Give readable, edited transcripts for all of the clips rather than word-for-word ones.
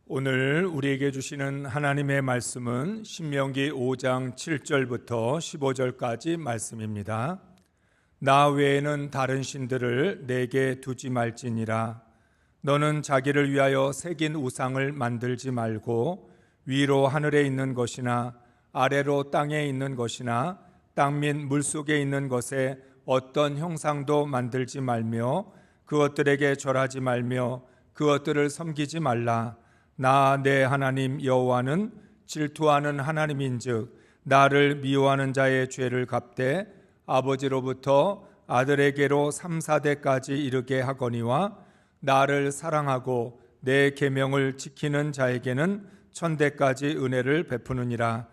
오늘 우리에게 주시는 하나님의 말씀은 신명기 5장 7절부터 15절까지 말씀입니다. 나 외에는 다른 신들을 내게 두지 말지니라. 너는 자기를 위하여 새긴 우상을 만들지 말고 위로 하늘에 있는 것이나 아래로 땅에 있는 것이나 땅 및 물속에 있는 것에 어떤 형상도 만들지 말며 그것들에게 절하지 말며 그것들을 섬기지 말라. 나 내 하나님 여호와는 질투하는 하나님인즉 나를 미워하는 자의 죄를 갚되 아버지로부터 아들에게로 3, 4대까지 이르게 하거니와 나를 사랑하고 내 계명을 지키는 자에게는 1000대까지 은혜를 베푸느니라.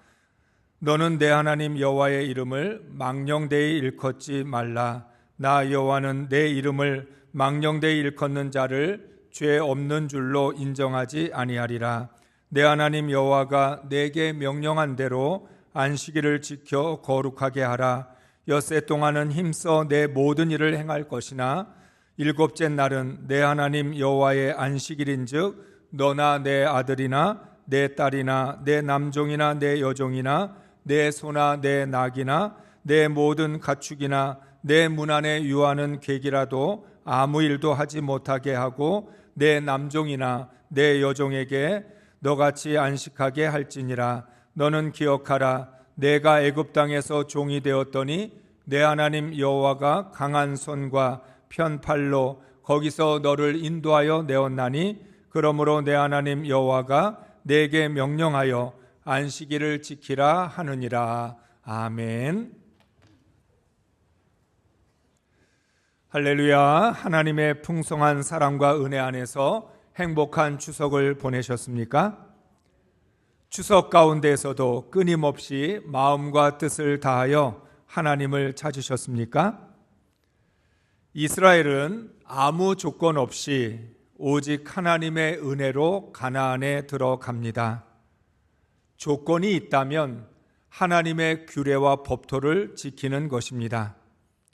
너는 내 하나님 여호와의 이름을 망령되이 일컫지 말라. 나 여호와는 내 이름을 망령되이 일컫는 자를 죄 없는 줄로 인정하지 아니하리라. 내 하나님 여호와가 내게 명령한 대로 안식일을 지켜 거룩하게 하라. 엿새 동안은 힘써 내 모든 일을 행할 것이나 일곱째 날은 내 하나님 여호와의 안식일인즉 너나 내 아들이나 내 딸이나 내 남종이나 내 여종이나 내 소나 내 낙이나 내 모든 가축이나 내 문 안에 유하는 객이라도 아무 일도 하지 못하게 하고 내 남종이나 내 여종에게 너같이 안식하게 할지니라. 너는 기억하라. 내가 애굽 땅에서 종이 되었더니 내 하나님 여호와가 강한 손과 편팔로 거기서 너를 인도하여 내었나니 그러므로 내 하나님 여호와가 내게 명령하여 안식일을 지키라 하느니라. 아멘. 할렐루야. 하나님의 풍성한 사랑과 은혜 안에서 행복한 추석을 보내셨습니까? 추석 가운데에서도 끊임없이 마음과 뜻을 다하여 하나님을 찾으셨습니까? 이스라엘은 아무 조건 없이 오직 하나님의 은혜로 가나안에 들어갑니다. 조건이 있다면 하나님의 규례와 법도를 지키는 것입니다.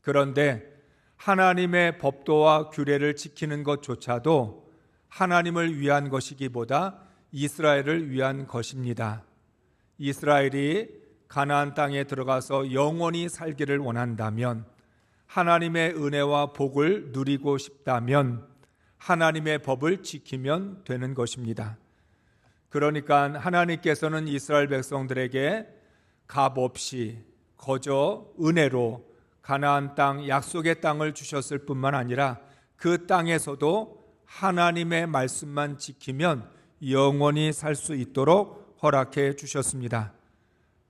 그런데 하나님의 법도와 규례를 지키는 것조차도 하나님을 위한 것이기보다 이스라엘을 위한 것입니다. 이스라엘이 가나안 땅에 들어가서 영원히 살기를 원한다면, 하나님의 은혜와 복을 누리고 싶다면 하나님의 법을 지키면 되는 것입니다. 그러니까 하나님께서는 이스라엘 백성들에게 값없이 거저 은혜로 가나안 땅, 약속의 땅을 주셨을 뿐만 아니라 그 땅에서도 하나님의 말씀만 지키면 영원히 살 수 있도록 허락해 주셨습니다.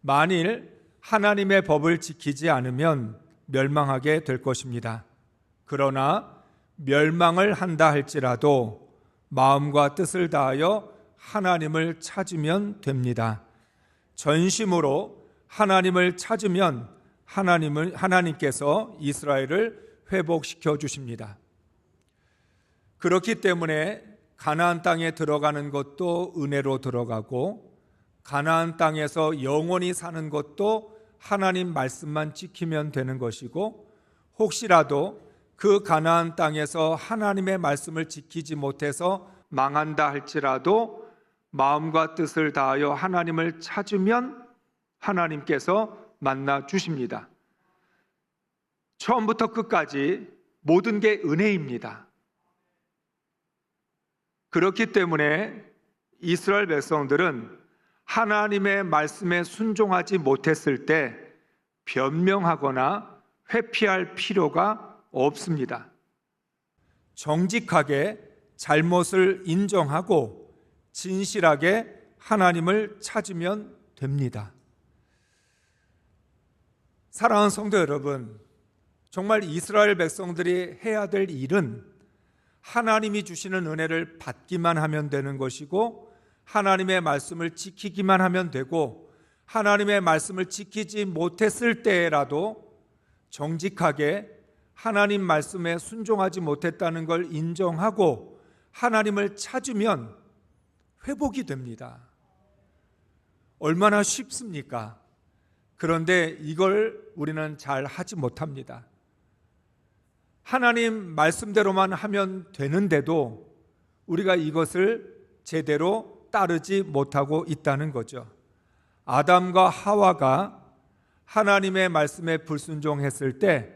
만일 하나님의 법을 지키지 않으면 멸망하게 될 것입니다. 그러나 멸망을 한다 할지라도 마음과 뜻을 다하여 하나님을 찾으면 됩니다. 전심으로 하나님을 찾으면 하나님께서 이스라엘을 회복시켜 주십니다. 그렇기 때문에 가나안 땅에 들어가는 것도 은혜로 들어가고 가나안 땅에서 영원히 사는 것도 하나님 말씀만 지키면 되는 것이고, 혹시라도 그 가나안 땅에서 하나님의 말씀을 지키지 못해서 망한다 할지라도 마음과 뜻을 다하여 하나님을 찾으면 하나님께서 만나 주십니다. 처음부터 끝까지 모든 게 은혜입니다. 그렇기 때문에 이스라엘 백성들은 하나님의 말씀에 순종하지 못했을 때 변명하거나 회피할 필요가 없습니다. 정직하게 잘못을 인정하고 진실하게 하나님을 찾으면 됩니다. 사랑하는 성도 여러분, 정말 이스라엘 백성들이 해야 될 일은 하나님이 주시는 은혜를 받기만 하면 되는 것이고, 하나님의 말씀을 지키기만 하면 되고, 하나님의 말씀을 지키지 못했을 때라도 정직하게 하나님 말씀에 순종하지 못했다는 걸 인정하고 하나님을 찾으면 회복이 됩니다. 얼마나 쉽습니까? 그런데 이걸 우리는 잘 하지 못합니다. 하나님 말씀대로만 하면 되는데도 우리가 이것을 제대로 따르지 못하고 있다는 거죠. 아담과 하와가 하나님의 말씀에 불순종했을 때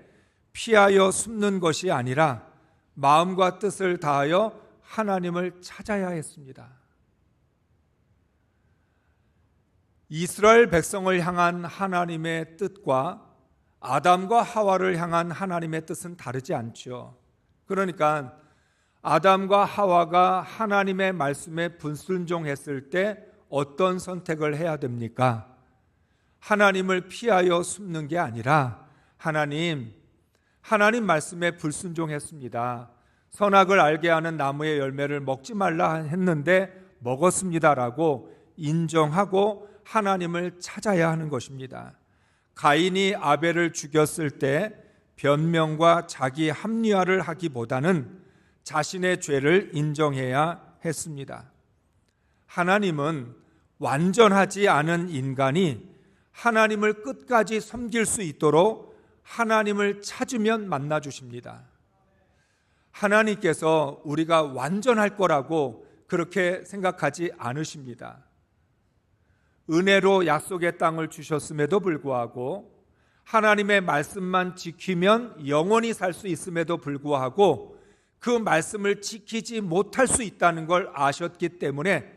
피하여 숨는 것이 아니라 마음과 뜻을 다하여 하나님을 찾아야 했습니다. 이스라엘 백성을 향한 하나님의 뜻과 아담과 하와를 향한 하나님의 뜻은 다르지 않죠. 그러니까 아담과 하와가 하나님의 말씀에 불순종했을 때 어떤 선택을 해야 됩니까? 하나님을 피하여 숨는 게 아니라 하나님 말씀에 불순종했습니다. 선악을 알게 하는 나무의 열매를 먹지 말라 했는데 먹었습니다라고 인정하고 하나님을 찾아야 하는 것입니다. 가인이 아벨을 죽였을 때 변명과 자기 합리화를 하기보다는 자신의 죄를 인정해야 했습니다. 하나님은 완전하지 않은 인간이 하나님을 끝까지 섬길 수 있도록 하나님을 찾으면 만나 주십니다. 하나님께서 우리가 완전할 거라고 그렇게 생각하지 않으십니다. 은혜로 약속의 땅을 주셨음에도 불구하고 하나님의 말씀만 지키면 영원히 살 수 있음에도 불구하고 그 말씀을 지키지 못할 수 있다는 걸 아셨기 때문에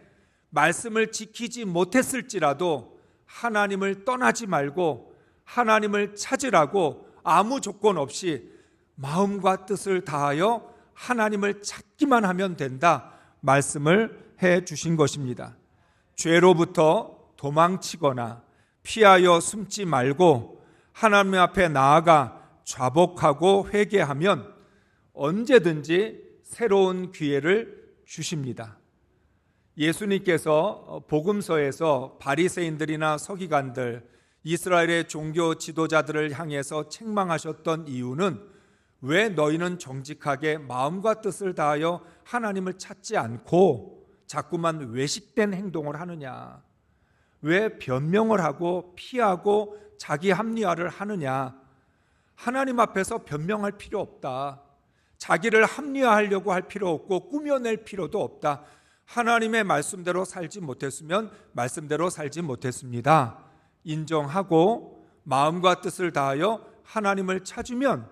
말씀을 지키지 못했을지라도 하나님을 떠나지 말고 하나님을 찾으라고 아무 조건 없이 마음과 뜻을 다하여 하나님을 찾기만 하면 된다 말씀을 해 주신 것입니다. 죄로부터 도망치거나 피하여 숨지 말고 하나님 앞에 나아가 자복하고 회개하면 언제든지 새로운 기회를 주십니다. 예수님께서 복음서에서 바리새인들이나 서기관들, 이스라엘의 종교 지도자들을 향해서 책망하셨던 이유는 왜 너희는 정직하게 마음과 뜻을 다하여 하나님을 찾지 않고 자꾸만 외식된 행동을 하느냐, 왜 변명을 하고 피하고 자기 합리화를 하느냐. 하나님 앞에서 변명할 필요 없다. 자기를 합리화하려고 할 필요 없고 꾸며낼 필요도 없다. 하나님의 말씀대로 살지 못했으면 말씀대로 살지 못했습니다. 인정하고 마음과 뜻을 다하여 하나님을 찾으면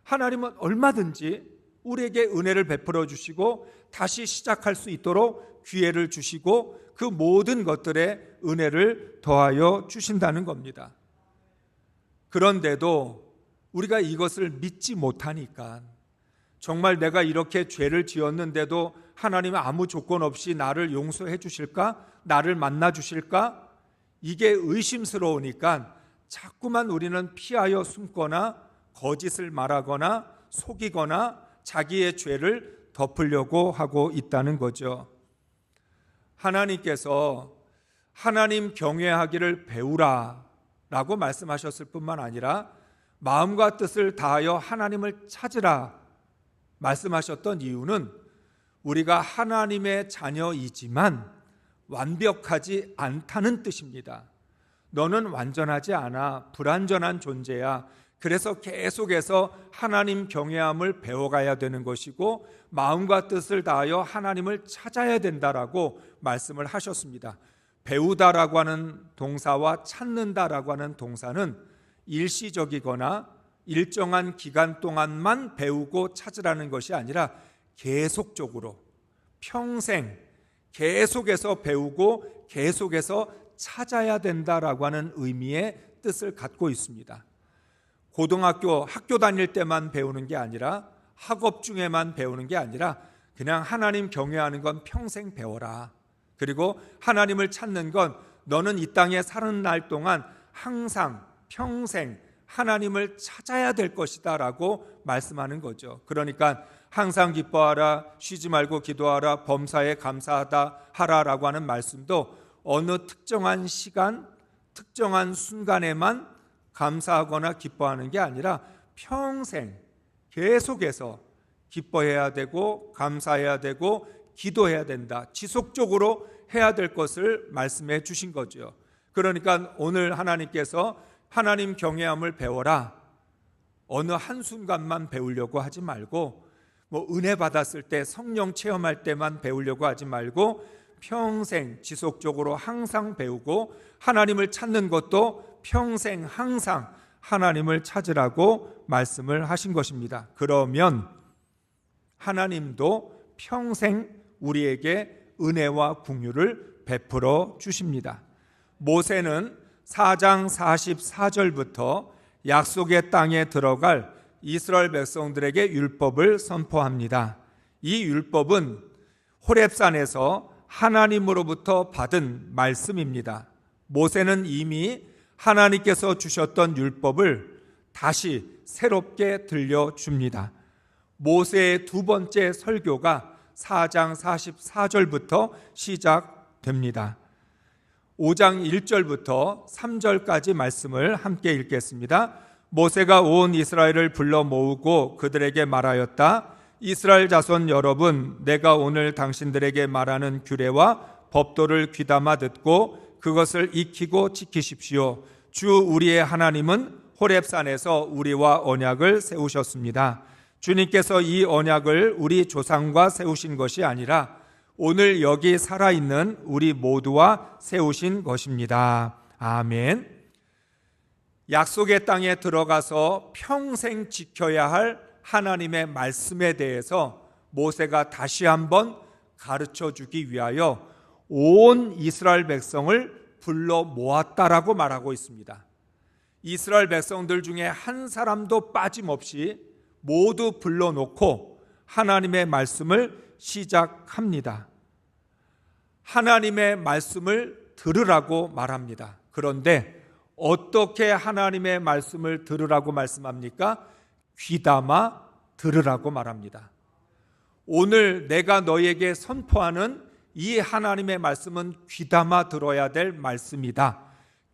하나님은 얼마든지 우리에게 은혜를 베풀어 주시고 다시 시작할 수 있도록 기회를 주시고 그 모든 것들에 은혜를 더하여 주신다는 겁니다. 그런데도 우리가 이것을 믿지 못하니까 정말 내가 이렇게 죄를 지었는데도 하나님은 아무 조건 없이 나를 용서해 주실까? 나를 만나 주실까? 이게 의심스러우니까 자꾸만 우리는 피하여 숨거나 거짓을 말하거나 속이거나 자기의 죄를 덮으려고 하고 있다는 거죠. 하나님께서 하나님 경외하기를 배우라 라고 말씀하셨을 뿐만 아니라 마음과 뜻을 다하여 하나님을 찾으라 말씀하셨던 이유는 우리가 하나님의 자녀이지만 완벽하지 않다는 뜻입니다. 너는 완전하지 않아. 불완전한 존재야. 그래서 계속해서 하나님 경외함을 배워가야 되는 것이고 마음과 뜻을 다하여 하나님을 찾아야 된다라고 말씀을 하셨습니다. 배우다라고 하는 동사와 찾는다라고 하는 동사는 일시적이거나 일정한 기간 동안만 배우고 찾으라는 것이 아니라 계속적으로 평생 계속해서 배우고 계속해서 찾아야 된다라고 하는 의미의 뜻을 갖고 있습니다. 고등학교 학교 다닐 때만 배우는 게 아니라 학업 중에만 배우는 게 아니라 그냥 하나님 경외하는 건 평생 배워라. 그리고 하나님을 찾는 건 너는 이 땅에 사는 날 동안 항상 평생 하나님을 찾아야 될 것이다 라고 말씀하는 거죠. 그러니까 항상 기뻐하라, 쉬지 말고 기도하라, 범사에 감사하다 하라라고 하는 말씀도 어느 특정한 시간, 특정한 순간에만 감사하거나 기뻐하는 게 아니라 평생 계속해서 기뻐해야 되고 감사해야 되고 기도해야 된다. 지속적으로 해야 될 것을 말씀해 주신 거죠. 그러니까 오늘 하나님께서 하나님 경외함을 배워라. 어느 한순간만 배우려고 하지 말고 은혜 받았을 때 성령 체험할 때만 배우려고 하지 말고 평생 지속적으로 항상 배우고 하나님을 찾는 것도 평생 항상 하나님을 찾으라고 말씀을 하신 것입니다. 그러면 하나님도 평생 우리에게 은혜와 긍휼을 베풀어 주십니다. 모세는 4장 44절부터 약속의 땅에 들어갈 이스라엘 백성들에게 율법을 선포합니다. 이 율법은 호렙산에서 하나님으로부터 받은 말씀입니다. 모세는 이미 하나님께서 주셨던 율법을 다시 새롭게 들려줍니다. 모세의 두 번째 설교가 4장 44절부터 시작됩니다. 5장 1절부터 3절까지 말씀을 함께 읽겠습니다. 모세가 온 이스라엘을 불러 모으고 그들에게 말하였다. 이스라엘 자손 여러분, 내가 오늘 당신들에게 말하는 규례와 법도를 귀담아 듣고 그것을 익히고 지키십시오. 주 우리의 하나님은 호렙산에서 우리와 언약을 세우셨습니다. 주님께서 이 언약을 우리 조상과 세우신 것이 아니라 오늘 여기 살아있는 우리 모두와 세우신 것입니다. 아멘. 약속의 땅에 들어가서 평생 지켜야 할 하나님의 말씀에 대해서 모세가 다시 한번 가르쳐 주기 위하여 온 이스라엘 백성을 불러 모았다라고 말하고 있습니다. 이스라엘 백성들 중에 한 사람도 빠짐없이 모두 불러놓고 하나님의 말씀을 시작합니다. 하나님의 말씀을 들으라고 말합니다. 그런데 어떻게 하나님의 말씀을 들으라고 말씀합니까? 귀담아 들으라고 말합니다. 오늘 내가 너에게 선포하는 이 하나님의 말씀은 귀담아 들어야 될 말씀이다.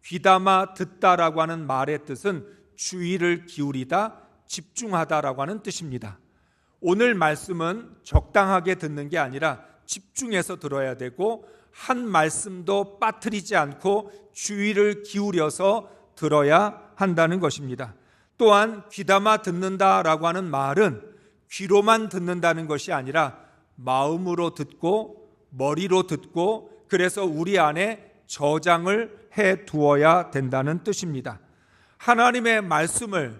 귀담아 듣다라고 하는 말의 뜻은 주의를 기울이다, 집중하다라고 하는 뜻입니다. 오늘 말씀은 적당하게 듣는 게 아니라 집중해서 들어야 되고 한 말씀도 빠뜨리지 않고 주의를 기울여서 들어야 한다는 것입니다. 또한 귀담아 듣는다라고 하는 말은 귀로만 듣는다는 것이 아니라 마음으로 듣고 머리로 듣고 그래서 우리 안에 저장을 해 두어야 된다는 뜻입니다. 하나님의 말씀을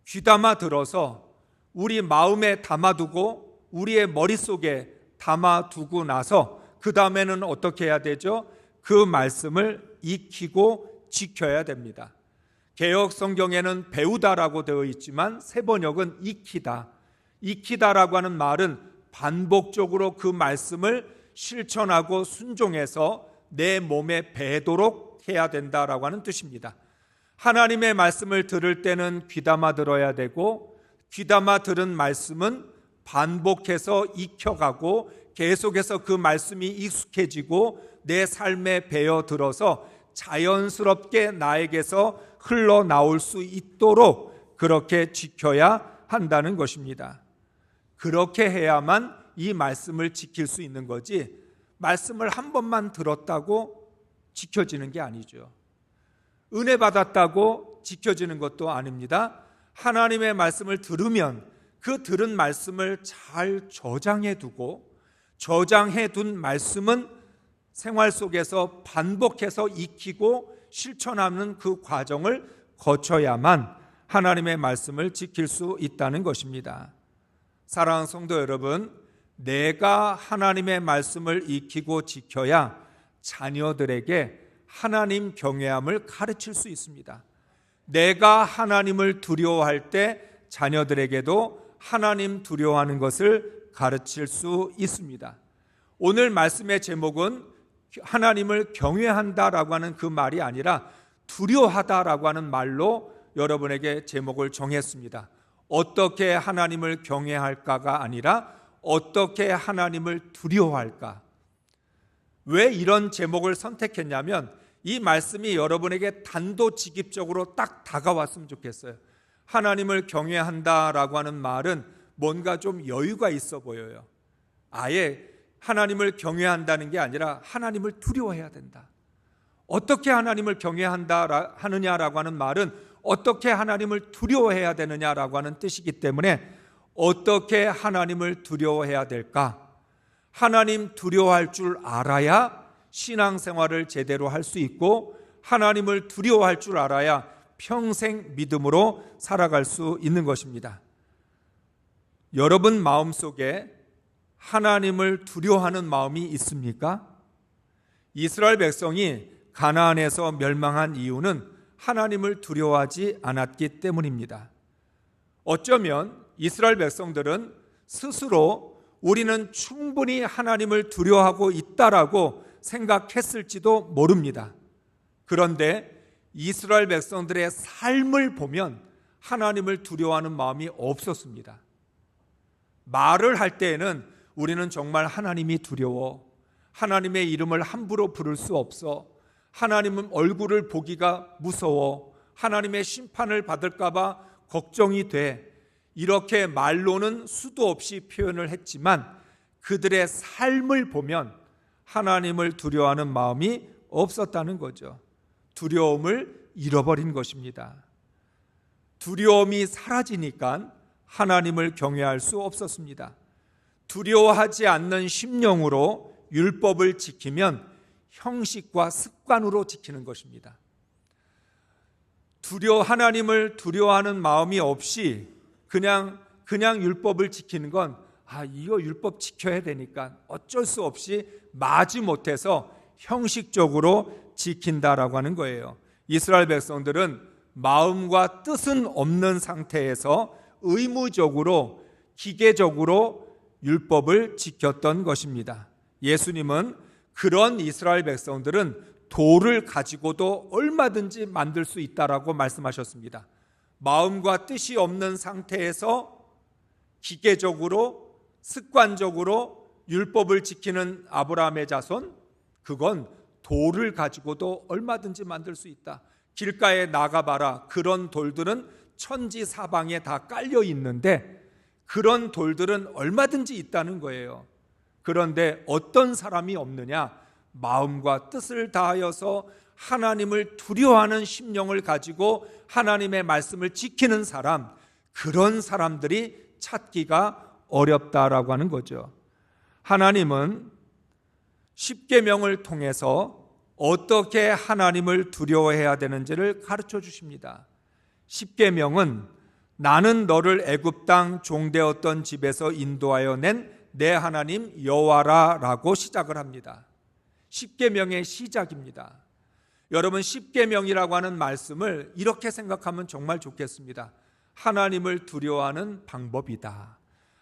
귀담아 들어서 우리 마음에 담아두고 우리의 머릿속에 담아두고 나서 그 다음에는 어떻게 해야 되죠? 그 말씀을 익히고 지켜야 됩니다. 개역 성경에는 배우다라고 되어 있지만 세번역은 익히다. 익히다라고 하는 말은 반복적으로 그 말씀을 실천하고 순종해서 내 몸에 배도록 해야 된다라고 하는 뜻입니다. 하나님의 말씀을 들을 때는 귀담아 들어야 되고 귀담아 들은 말씀은 반복해서 익혀가고 계속해서 그 말씀이 익숙해지고 내 삶에 배어들어서 자연스럽게 나에게서 흘러나올 수 있도록 그렇게 지켜야 한다는 것입니다. 그렇게 해야만 이 말씀을 지킬 수 있는 거지 말씀을 한 번만 들었다고 지켜지는 게 아니죠. 은혜 받았다고 지켜지는 것도 아닙니다. 하나님의 말씀을 들으면 그 들은 말씀을 잘 저장해 두고 저장해 둔 말씀은 생활 속에서 반복해서 익히고 실천하는 그 과정을 거쳐야만 하나님의 말씀을 지킬 수 있다는 것입니다. 사랑하는 성도 여러분, 내가 하나님의 말씀을 익히고 지켜야 자녀들에게 하나님 경외함을 가르칠 수 있습니다. 내가 하나님을 두려워할 때 자녀들에게도 하나님 두려워하는 것을 가르칠 수 있습니다. 오늘 말씀의 제목은 하나님을 경외한다라고 하는 그 말이 아니라 두려워하다라고 하는 말로 여러분에게 제목을 정했습니다. 어떻게 하나님을 경외할까가 아니라 어떻게 하나님을 두려워할까? 왜 이런 제목을 선택했냐면 이 말씀이 여러분에게 단도직입적으로 딱 다가왔으면 좋겠어요. 하나님을 경외한다라고 하는 말은 뭔가 좀 여유가 있어 보여요. 아예 하나님을 경외한다는 게 아니라 하나님을 두려워해야 된다. 어떻게 하나님을 경외한다 하느냐라고 하는 말은 어떻게 하나님을 두려워해야 되느냐라고 하는 뜻이기 때문에 어떻게 하나님을 두려워해야 될까? 하나님 두려워할 줄 알아야 신앙생활을 제대로 할 수 있고, 하나님을 두려워할 줄 알아야 평생 믿음으로 살아갈 수 있는 것입니다. 여러분 마음속에 하나님을 두려워하는 마음이 있습니까? 이스라엘 백성이 가나안에서 멸망한 이유는 하나님을 두려워하지 않았기 때문입니다. 어쩌면 이스라엘 백성들은 스스로 우리는 충분히 하나님을 두려워하고 있다라고 생각했을지도 모릅니다. 그런데 이스라엘 백성들의 삶을 보면 하나님을 두려워하는 마음이 없었습니다. 말을 할 때에는 우리는 정말 하나님이 두려워, 하나님의 이름을 함부로 부를 수 없어, 하나님은 얼굴을 보기가 무서워, 하나님의 심판을 받을까 봐 걱정이 돼, 이렇게 말로는 수도 없이 표현을 했지만 그들의 삶을 보면 하나님을 두려워하는 마음이 없었다는 거죠. 두려움을 잃어버린 것입니다. 두려움이 사라지니까 하나님을 경외할 수 없었습니다. 두려워하지 않는 심령으로 율법을 지키면 형식과 습관으로 지키는 것입니다. 하나님을 두려워하는 마음이 없이 그냥 율법을 지키는 건 이거 율법 지켜야 되니까 어쩔 수 없이 마지못해서 형식적으로 지킨다라고 하는 거예요. 이스라엘 백성들은 마음과 뜻은 없는 상태에서 의무적으로 기계적으로 율법을 지켰던 것입니다. 예수님은 그런 이스라엘 백성들은 돌을 가지고도 얼마든지 만들 수 있다라고 말씀하셨습니다. 마음과 뜻이 없는 상태에서 기계적으로 습관적으로 율법을 지키는 아브라함의 자손, 그건 돌을 가지고도 얼마든지 만들 수 있다. 길가에 나가봐라. 그런 돌들은 천지 사방에 다 깔려 있는데 그런 돌들은 얼마든지 있다는 거예요. 그런데 어떤 사람이 없느냐? 마음과 뜻을 다하여서 하나님을 두려워하는 심령을 가지고 하나님의 말씀을 지키는 사람, 그런 사람들이 찾기가 어렵다라고 하는 거죠. 하나님은 십계명을 통해서 어떻게 하나님을 두려워해야 되는지를 가르쳐 주십니다. 십계명은 나는 너를 애굽 땅 종되었던 집에서 인도하여 낸 내 하나님 여호와라라고 시작을 합니다. 십계명의 시작입니다. 여러분, 십계명이라고 하는 말씀을 이렇게 생각하면 정말 좋겠습니다. 하나님을 두려워하는 방법이다.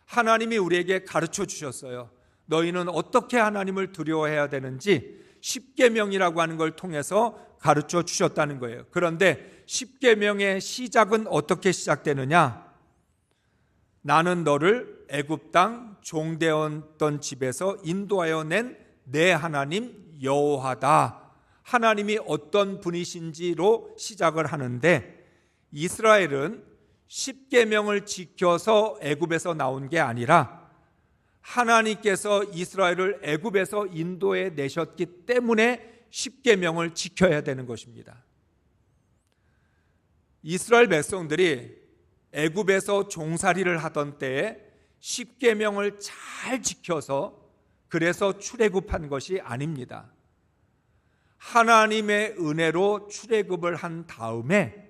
하나님이 우리에게 가르쳐 주셨어요. 너희는 어떻게 하나님을 두려워해야 되는지 십계명이라고 하는 걸 통해서 가르쳐 주셨다는 거예요. 그런데 십계명의 시작은 어떻게 시작되느냐? 나는 너를 애굽 땅 종되었던 집에서 인도하여 낸 내 하나님 여호와다. 하나님이 어떤 분이신지로 시작을 하는데, 이스라엘은 십계명을 지켜서 애굽에서 나온 게 아니라 하나님께서 이스라엘을 애굽에서 인도해 내셨기 때문에 십계명을 지켜야 되는 것입니다. 이스라엘 백성들이 애굽에서 종살이를 하던 때에 십계명을 잘 지켜서 그래서 출애굽한 것이 아닙니다. 하나님의 은혜로 출애굽을 한 다음에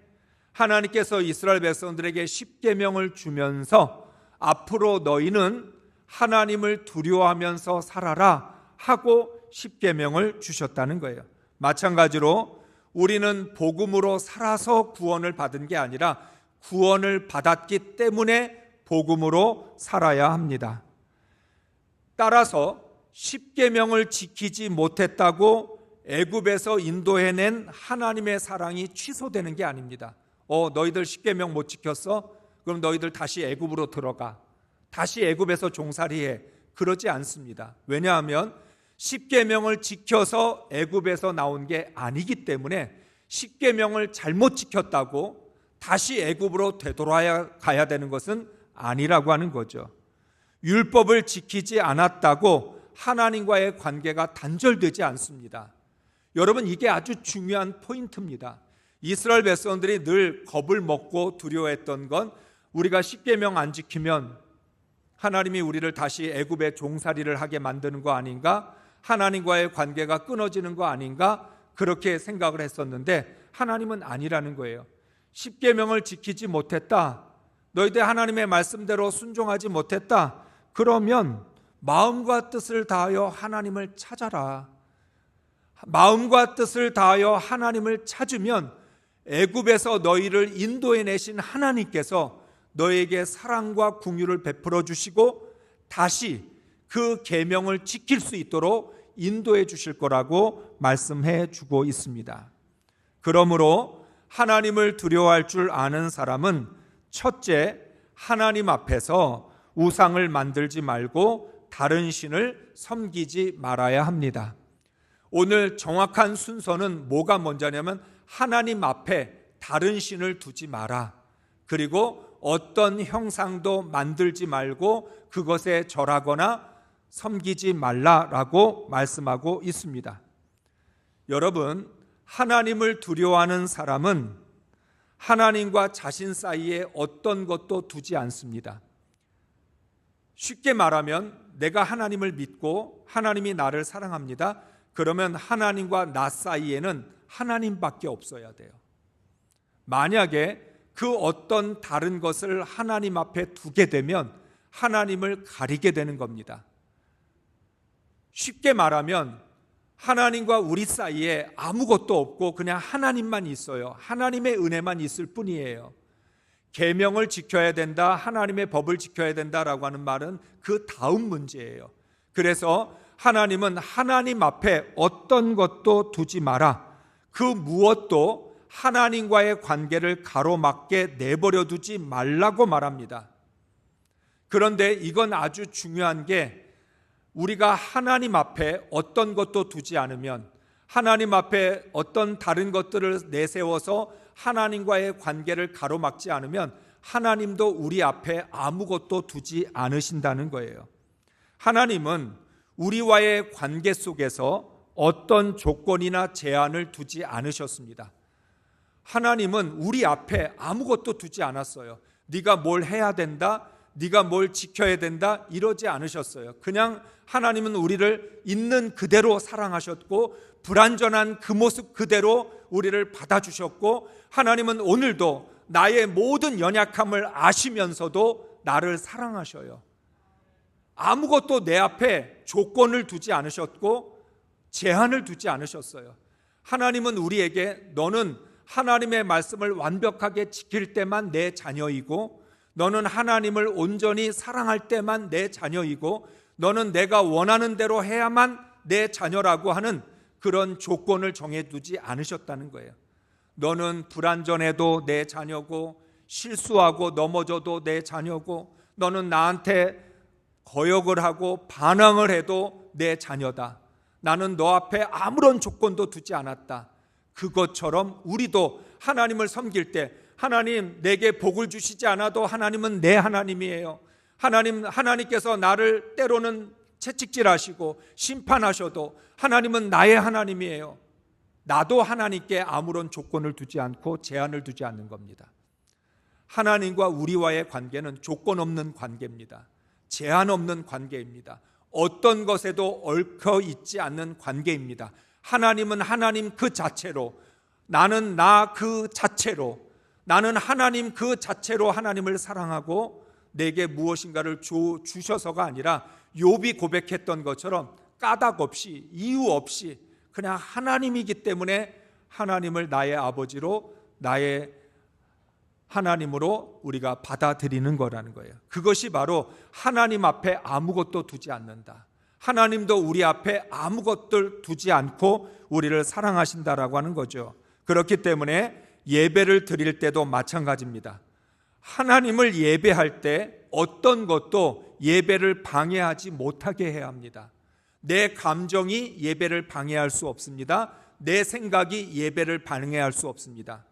하나님께서 이스라엘 백성들에게 십계명을 주면서 앞으로 너희는 하나님을 두려워하면서 살아라 하고 십계명을 주셨다는 거예요. 마찬가지로 우리는 복음으로 살아서 구원을 받은 게 아니라 구원을 받았기 때문에 복음으로 살아야 합니다. 따라서 십계명을 지키지 못했다고 애굽에서 인도해낸 하나님의 사랑이 취소되는 게 아닙니다. 너희들 십계명 못 지켰어? 그럼 너희들 다시 애굽으로 들어가. 다시 애굽에서 종살이해. 그러지 않습니다. 왜냐하면 십계명을 지켜서 애굽에서 나온 게 아니기 때문에 십계명을 잘못 지켰다고 다시 애굽으로 되돌아야 가야 되는 것은 아니라고 하는 거죠. 율법을 지키지 않았다고 하나님과의 관계가 단절되지 않습니다. 여러분, 이게 아주 중요한 포인트입니다. 이스라엘 백성들이 늘 겁을 먹고 두려워했던 건 우리가 십계명 안 지키면 하나님이 우리를 다시 애굽의 종살이를 하게 만드는 거 아닌가? 하나님과의 관계가 끊어지는 거 아닌가? 그렇게 생각을 했었는데 하나님은 아니라는 거예요. 십계명을 지키지 못했다, 너희들 하나님의 말씀대로 순종하지 못했다, 그러면 마음과 뜻을 다하여 하나님을 찾아라. 마음과 뜻을 다하여 하나님을 찾으면 애굽에서 너희를 인도해 내신 하나님께서 너에게 사랑과 긍휼을 베풀어 주시고 다시 그 계명을 지킬 수 있도록 인도해 주실 거라고 말씀해 주고 있습니다. 그러므로 하나님을 두려워할 줄 아는 사람은 첫째, 하나님 앞에서 우상을 만들지 말고 다른 신을 섬기지 말아야 합니다. 오늘 정확한 순서는 뭐가 먼저냐면 하나님 앞에 다른 신을 두지 마라, 그리고 어떤 형상도 만들지 말고 그것에 절하거나 섬기지 말라라고 말씀하고 있습니다. 여러분, 하나님을 두려워하는 사람은 하나님과 자신 사이에 어떤 것도 두지 않습니다. 쉽게 말하면 내가 하나님을 믿고 하나님이 나를 사랑합니다. 그러면 하나님과 나 사이에는 하나님밖에 없어야 돼요. 만약에 그 어떤 다른 것을 하나님 앞에 두게 되면 하나님을 가리게 되는 겁니다. 쉽게 말하면 하나님과 우리 사이에 아무것도 없고 그냥 하나님만 있어요. 하나님의 은혜만 있을 뿐이에요. 계명을 지켜야 된다, 하나님의 법을 지켜야 된다라고 하는 말은 그 다음 문제예요. 그래서 하나님은 하나님 앞에 어떤 것도 두지 마라, 그 무엇도 하나님과의 관계를 가로막게 내버려 두지 말라고 말합니다. 그런데 이건 아주 중요한 게, 우리가 하나님 앞에 어떤 것도 두지 않으면, 하나님 앞에 어떤 다른 것들을 내세워서 하나님과의 관계를 가로막지 않으면 하나님도 우리 앞에 아무것도 두지 않으신다는 거예요. 하나님은 우리와의 관계 속에서 어떤 조건이나 제한을 두지 않으셨습니다. 하나님은 우리 앞에 아무것도 두지 않았어요. 네가 뭘 해야 된다, 네가 뭘 지켜야 된다, 이러지 않으셨어요. 그냥 하나님은 우리를 있는 그대로 사랑하셨고 불완전한 그 모습 그대로 우리를 받아주셨고, 하나님은 오늘도 나의 모든 연약함을 아시면서도 나를 사랑하셔요. 아무것도 내 앞에 조건을 두지 않으셨고 제한을 두지 않으셨어요. 하나님은 우리에게 너는 하나님의 말씀을 완벽하게 지킬 때만 내 자녀이고, 너는 하나님을 온전히 사랑할 때만 내 자녀이고, 너는 내가 원하는 대로 해야만 내 자녀라고 하는 그런 조건을 정해두지 않으셨다는 거예요. 너는 불완전해도 내 자녀고, 실수하고 넘어져도 내 자녀고, 너는 나한테 거역을 하고 반항을 해도 내 자녀다. 나는 너 앞에 아무런 조건도 두지 않았다. 그것처럼 우리도 하나님을 섬길 때, 하나님 내게 복을 주시지 않아도 하나님은 내 하나님이에요. 하나님께서 나를 때로는 채찍질하시고 심판하셔도 하나님은 나의 하나님이에요. 나도 하나님께 아무런 조건을 두지 않고 제한을 두지 않는 겁니다. 하나님과 우리와의 관계는 조건 없는 관계입니다. 제한 없는 관계입니다. 어떤 것에도 얽혀 있지 않는 관계입니다. 하나님은 하나님 그 자체로, 나는 나 그 자체로, 나는 하나님 그 자체로 하나님을 사랑하고 내게 무엇인가를 주셔서가 아니라 욥이 고백했던 것처럼 까닭 없이 이유 없이 그냥 하나님이기 때문에 하나님을 나의 아버지로, 나의 하나님으로 우리가 받아들이는 거라는 거예요. 그것이 바로 하나님 앞에 아무것도 두지 않는다. 하나님도 우리 앞에 아무것도 두지 않고 우리를 사랑하신다라고 하는 거죠. 그렇기 때문에 예배를 드릴 때도 마찬가지입니다. 하나님을 예배할 때 어떤 것도 예배를 방해하지 못하게 해야 합니다. 내 감정이 예배를 방해할 수 없습니다. 내 생각이 예배를 방해할 수 없습니다.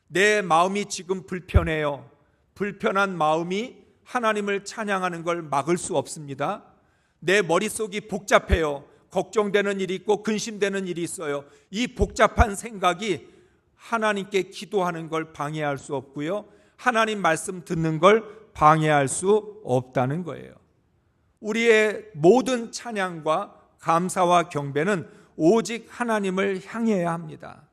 내 마음이 지금 불편해요. 불편한 마음이 하나님을 찬양하는 걸 막을 수 없습니다. 내 머릿속이 복잡해요. 걱정되는 일이 있고 근심되는 일이 있어요. 이 복잡한 생각이 하나님께 기도하는 걸 방해할 수 없고요, 하나님 말씀 듣는 걸 방해할 수 없다는 거예요. 우리의 모든 찬양과 감사와 경배는 오직 하나님을 향해야 합니다.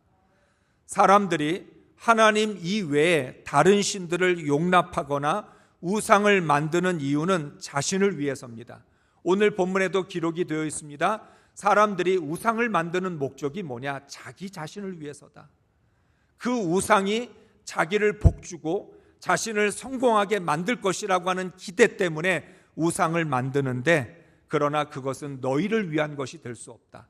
사람들이 하나님 이외에 다른 신들을 용납하거나 우상을 만드는 이유는 자신을 위해서입니다. 오늘 본문에도 기록이 되어 있습니다. 사람들이 우상을 만드는 목적이 뭐냐? 자기 자신을 위해서다. 그 우상이 자기를 복주고 자신을 성공하게 만들 것이라고 하는 기대 때문에 우상을 만드는데, 그러나 그것은 너희를 위한 것이 될 수 없다.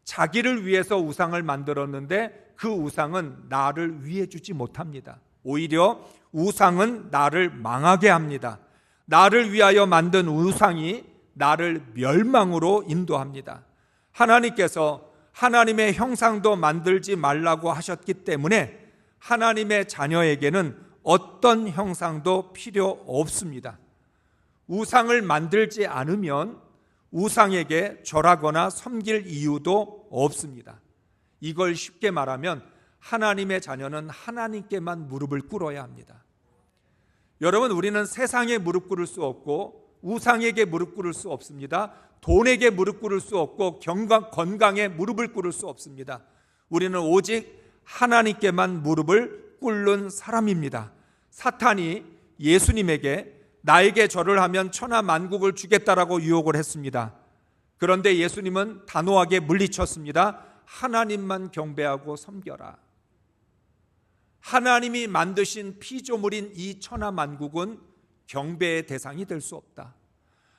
자기를 위해서 우상을 만들었는데 그 우상은 나를 위해 주지 못합니다. 오히려 우상은 나를 망하게 합니다. 나를 위하여 만든 우상이 나를 멸망으로 인도합니다. 하나님께서 하나님의 형상도 만들지 말라고 하셨기 때문에 하나님의 자녀에게는 어떤 형상도 필요 없습니다. 우상을 만들지 않으면 우상에게 절하거나 섬길 이유도 없습니다. 이걸 쉽게 말하면 하나님의 자녀는 하나님께만 무릎을 꿇어야 합니다. 여러분, 우리는 세상에 무릎 꿇을 수 없고 우상에게 무릎 꿇을 수 없습니다. 돈에게 무릎 꿇을 수 없고 건강에 무릎을 꿇을 수 없습니다. 우리는 오직 하나님께만 무릎을 꿇는 사람입니다. 사탄이 예수님에게 나에게 절을 하면 천하 만국을 주겠다라고 유혹을 했습니다. 그런데 예수님은 단호하게 물리쳤습니다. 하나님만 경배하고 섬겨라. 하나님이 만드신 피조물인 이 천하 만국은 경배의 대상이 될 수 없다.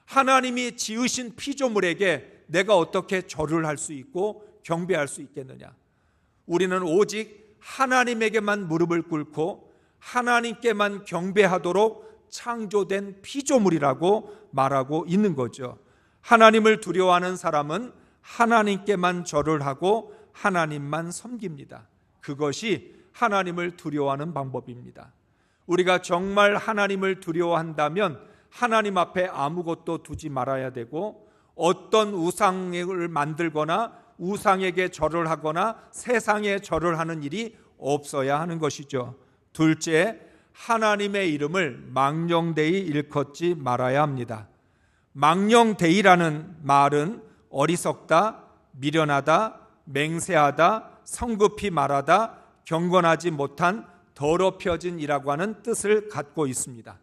하나님이 지으신 피조물에게 내가 어떻게 절을 할 수 있고 경배할 수 있겠느냐? 우리는 오직 하나님에게만 무릎을 꿇고 하나님께만 경배하도록 창조된 피조물이라고 말하고 있는 거죠. 하나님을 두려워하는 사람은 하나님께만 절을 하고 하나님만 섬깁니다. 그것이 하나님을 두려워하는 방법입니다. 우리가 정말 하나님을 두려워한다면 하나님 앞에 아무것도 두지 말아야 되고, 어떤 우상을 만들거나 우상에게 절을 하거나 세상에 절을 하는 일이 없어야 하는 것이죠. 둘째, 하나님의 이름을 망령되이 일컫지 말아야 합니다. 망령되이라는 말은 어리석다, 미련하다, 맹세하다, 성급히 말하다, 경건하지 못한 더럽혀진이라고 하는 뜻을 갖고 있습니다.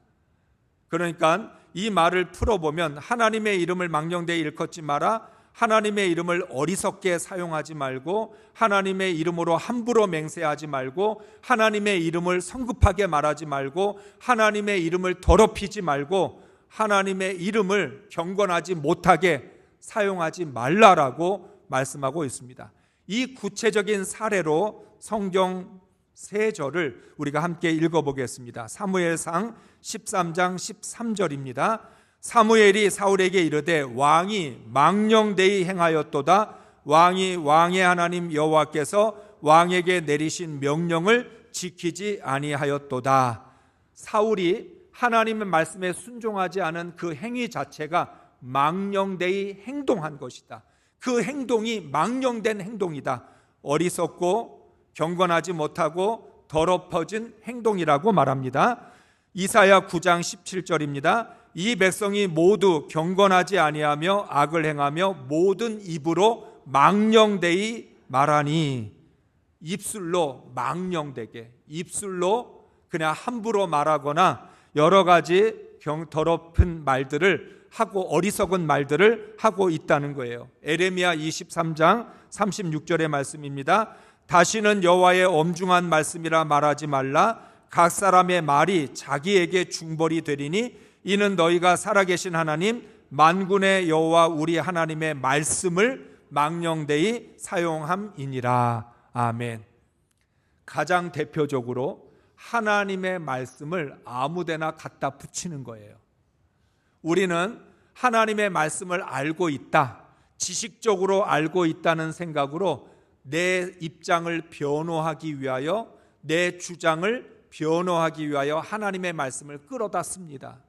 그러니까 이 말을 풀어보면 하나님의 이름을 망령되이 일컫지 마라, 하나님의 이름을 어리석게 사용하지 말고, 하나님의 이름으로 함부로 맹세하지 말고, 하나님의 이름을 성급하게 말하지 말고, 하나님의 이름을 더럽히지 말고, 하나님의 이름을 경건하지 못하게 사용하지 말라라고 말씀하고 있습니다. 이 구체적인 사례로 성경 세 절을 우리가 함께 읽어보겠습니다. 사무엘상 13장 13절입니다. 사무엘이 사울에게 이르되 왕이 망령되이 행하였도다. 왕이 왕의 하나님 여호와께서 왕에게 내리신 명령을 지키지 아니하였도다. 사울이 하나님의 말씀에 순종하지 않은 그 행위 자체가 망령되이 행동한 것이다. 그 행동이 망령된 행동이다. 어리석고 경건하지 못하고 더럽혀진 행동이라고 말합니다. 이사야 9장 17절입니다. 이 백성이 모두 경건하지 아니하며 악을 행하며 모든 입으로 망령되이 말하니, 입술로 망령되게, 입술로 그냥 함부로 말하거나 여러 가지 더럽은 말들을 하고 어리석은 말들을 하고 있다는 거예요. 에레미야 23장 36절의 말씀입니다. 다시는 여호와의 엄중한 말씀이라 말하지 말라. 각 사람의 말이 자기에게 중벌이 되리니 이는 너희가 살아계신 하나님 만군의 여호와 우리 하나님의 말씀을 망령되이 사용함이니라. 아멘. 가장 대표적으로 하나님의 말씀을 아무데나 갖다 붙이는 거예요. 우리는 하나님의 말씀을 알고 있다, 지식적으로 알고 있다는 생각으로 내 입장을 변호하기 위하여, 내 주장을 변호하기 위하여 하나님의 말씀을 끌어다 씁니다.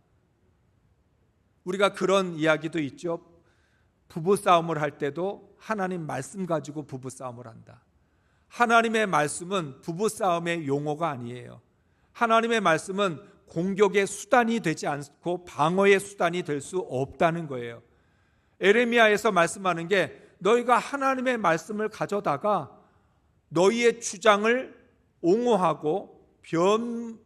우리가 그런 이야기도 있죠. 부부싸움을 할 때도 하나님 말씀 가지고 부부싸움을 한다. 하나님의 말씀은 부부싸움의 용어가 아니에요. 하나님의 말씀은 공격의 수단이 되지 않고 방어의 수단이 될 수 없다는 거예요. 에레미야에서 말씀하는 게 너희가 하나님의 말씀을 가져다가 너희의 주장을 옹호하고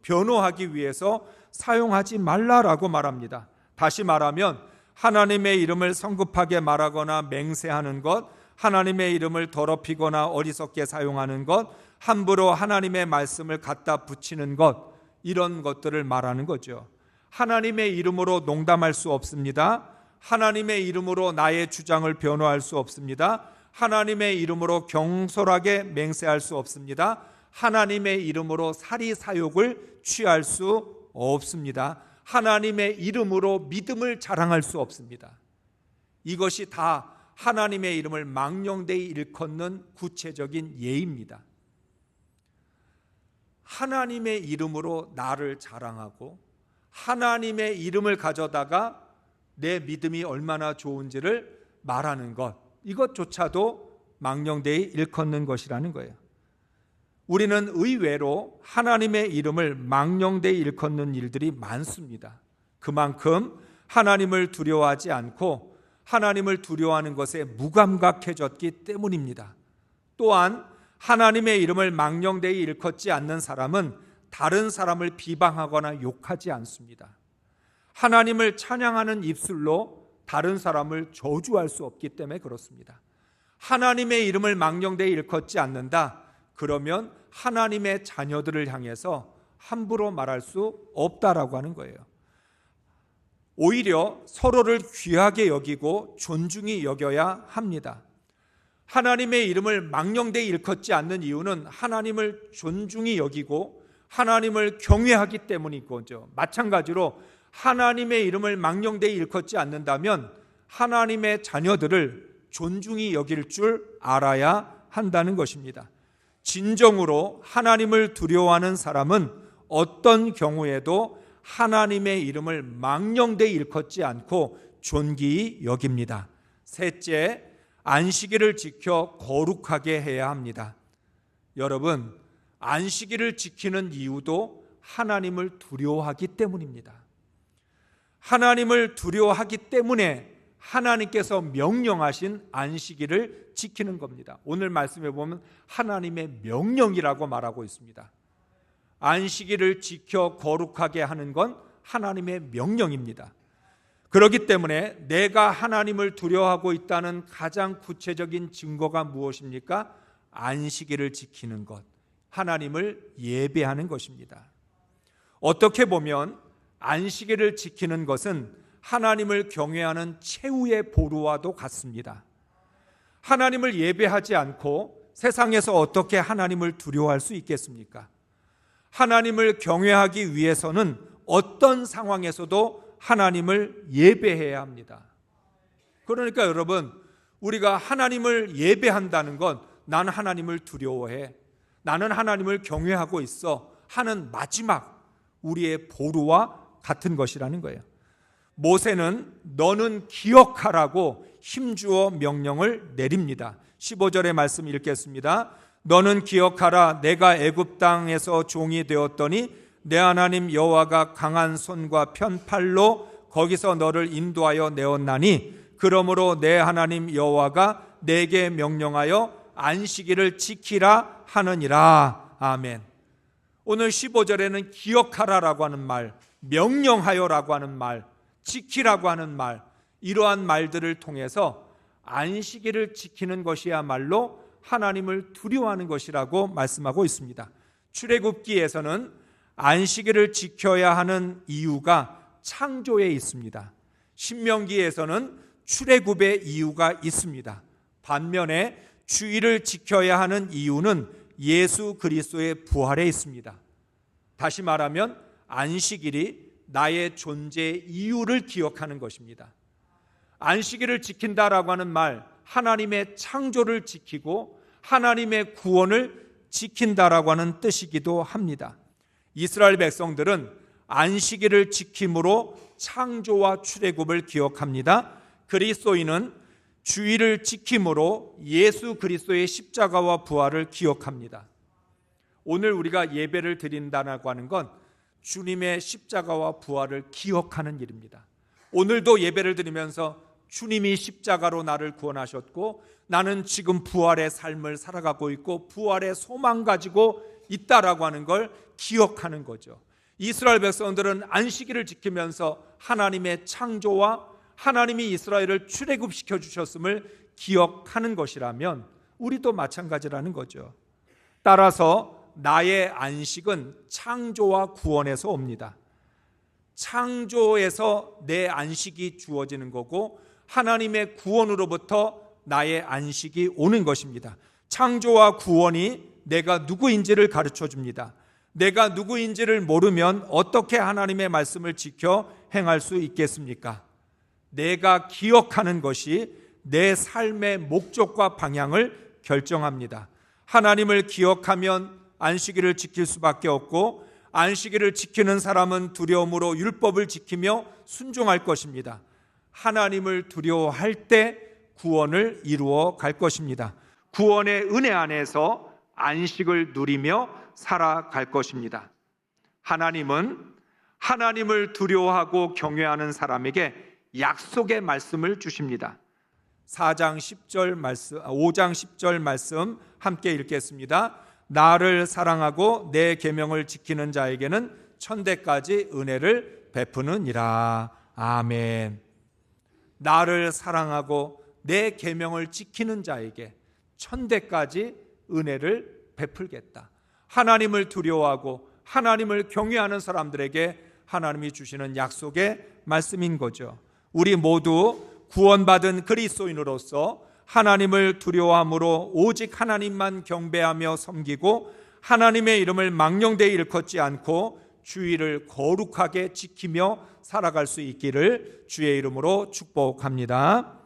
변호하기 위해서 사용하지 말라라고 말합니다. 다시 말하면 하나님의 이름을 성급하게 말하거나 맹세하는 것, 하나님의 이름을 더럽히거나 어리석게 사용하는 것, 함부로 하나님의 말씀을 갖다 붙이는 것, 이런 것들을 말하는 거죠. 하나님의 이름으로 농담할 수 없습니다. 하나님의 이름으로 나의 주장을 변호할 수 없습니다. 하나님의 이름으로 경솔하게 맹세할 수 없습니다. 하나님의 이름으로 사리사욕을 취할 수 없습니다. 하나님의 이름으로 믿음을 자랑할 수 없습니다. 이것이 다 하나님의 이름을 망령되이 일컫는 구체적인 예입니다. 하나님의 이름으로 나를 자랑하고 하나님의 이름을 가져다가 내 믿음이 얼마나 좋은지를 말하는 것, 이것조차도 망령되이 일컫는 것이라는 거예요. 우리는 의외로 하나님의 이름을 망령되이 일컫는 일들이 많습니다. 그만큼 하나님을 두려워하지 않고 하나님을 두려워하는 것에 무감각해졌기 때문입니다. 또한 하나님의 이름을 망령되이 일컫지 않는 사람은 다른 사람을 비방하거나 욕하지 않습니다. 하나님을 찬양하는 입술로 다른 사람을 저주할 수 없기 때문에 그렇습니다. 하나님의 이름을 망령되이 일컫지 않는다. 그러면 하나님의 자녀들을 향해서 함부로 말할 수 없다라고 하는 거예요. 오히려 서로를 귀하게 여기고 존중히 여겨야 합니다. 하나님의 이름을 망령되이 일컫지 않는 이유는 하나님을 존중히 여기고 하나님을 경외하기 때문인 거죠. 마찬가지로 하나님의 이름을 망령되이 일컫지 않는다면 하나님의 자녀들을 존중히 여길 줄 알아야 한다는 것입니다. 진정으로 하나님을 두려워하는 사람은 어떤 경우에도 하나님의 이름을 망령되이 일컫지 않고 존귀히 여깁니다. 셋째, 안식일을 지켜 거룩하게 해야 합니다. 여러분, 안식일을 지키는 이유도 하나님을 두려워하기 때문입니다. 하나님을 두려워하기 때문에 하나님께서 명령하신 안식일을 지키는 겁니다. 오늘 말씀에 보면 하나님의 명령이라고 말하고 있습니다. 안식일을 지켜 거룩하게 하는 건 하나님의 명령입니다. 그렇기 때문에 내가 하나님을 두려워하고 있다는 가장 구체적인 증거가 무엇입니까? 안식일을 지키는 것, 하나님을 예배하는 것입니다. 어떻게 보면 안식일을 지키는 것은 하나님을 경외하는 최후의 보루와도 같습니다. 하나님을 예배하지 않고 세상에서 어떻게 하나님을 두려워할 수 있겠습니까? 하나님을 경외하기 위해서는 어떤 상황에서도 하나님을 예배해야 합니다. 그러니까 여러분, 우리가 하나님을 예배한다는 건 나는 하나님을 두려워해, 나는 하나님을 경외하고 있어 하는 마지막 우리의 보루와 같은 것이라는 거예요. 모세는 너는 기억하라고 힘주어 명령을 내립니다. 15절의 말씀 읽겠습니다. 너는 기억하라. 내가 애굽 땅에서 종이 되었더니 내 하나님 여호와가 강한 손과 편팔로 거기서 너를 인도하여 내었나니 그러므로 내 하나님 여호와가 내게 명령하여 안식일을 지키라 하느니라. 아멘. 오늘 15절에는 기억하라라고 하는 말, 명령하여라고 하는 말, 지키라고 하는 말, 이러한 말들을 통해서 안식일을 지키는 것이야말로 하나님을 두려워하는 것이라고 말씀하고 있습니다. 출애굽기에서는 안식일을 지켜야 하는 이유가 창조에 있습니다. 신명기에서는 출애굽의 이유가 있습니다. 반면에 주일을 지켜야 하는 이유는 예수 그리스도의 부활에 있습니다. 다시 말하면 안식일이 나의 존재의 이유를 기억하는 것입니다. 안식일을 지킨다라고 하는 말, 하나님의 창조를 지키고 하나님의 구원을 지킨다라고 하는 뜻이기도 합니다. 이스라엘 백성들은 안식일을 지킴으로 창조와 출애굽을 기억합니다. 그리스도인은 주일을 지킴으로 예수 그리스도의 십자가와 부활을 기억합니다. 오늘 우리가 예배를 드린다고 하는 건 주님의 십자가와 부활을 기억하는 일입니다. 오늘도 예배를 드리면서 주님이 십자가로 나를 구원하셨고 나는 지금 부활의 삶을 살아가고 있고 부활의 소망 가지고 있다라고 하는 걸 기억하는 거죠. 이스라엘 백성들은 안식일을 지키면서 하나님의 창조와 하나님이 이스라엘을 출애굽시켜 주셨음을 기억하는 것이라면 우리도 마찬가지라는 거죠. 따라서 나의 안식은 창조와 구원에서 옵니다. 창조에서 내 안식이 주어지는 거고 하나님의 구원으로부터 나의 안식이 오는 것입니다. 창조와 구원이 내가 누구인지를 가르쳐 줍니다. 내가 누구인지를 모르면 어떻게 하나님의 말씀을 지켜 행할 수 있겠습니까? 내가 기억하는 것이 내 삶의 목적과 방향을 결정합니다. 하나님을 기억하면 안식일을 지킬 수밖에 없고 안식일을 지키는 사람은 두려움으로 율법을 지키며 순종할 것입니다. 하나님을 두려워할 때 구원을 이루어 갈 것입니다. 구원의 은혜 안에서 안식을 누리며 살아갈 것입니다. 하나님은 하나님을 두려워하고 경외하는 사람에게 약속의 말씀을 주십니다. 5장 10절 말씀 함께 읽겠습니다. 나를 사랑하고 내 계명을 지키는 자에게는 천대까지 은혜를 베푸느니라. 아멘. 나를 사랑하고 내 계명을 지키는 자에게 천대까지 은혜를 베풀겠다. 하나님을 두려워하고 하나님을 경외하는 사람들에게 하나님이 주시는 약속의 말씀인 거죠. 우리 모두 구원받은 그리스도인으로서 하나님을 두려워함으로 오직 하나님만 경배하며 섬기고 하나님의 이름을 망령되이 일컫지 않고 주의를 거룩하게 지키며 살아갈 수 있기를 주의 이름으로 축복합니다.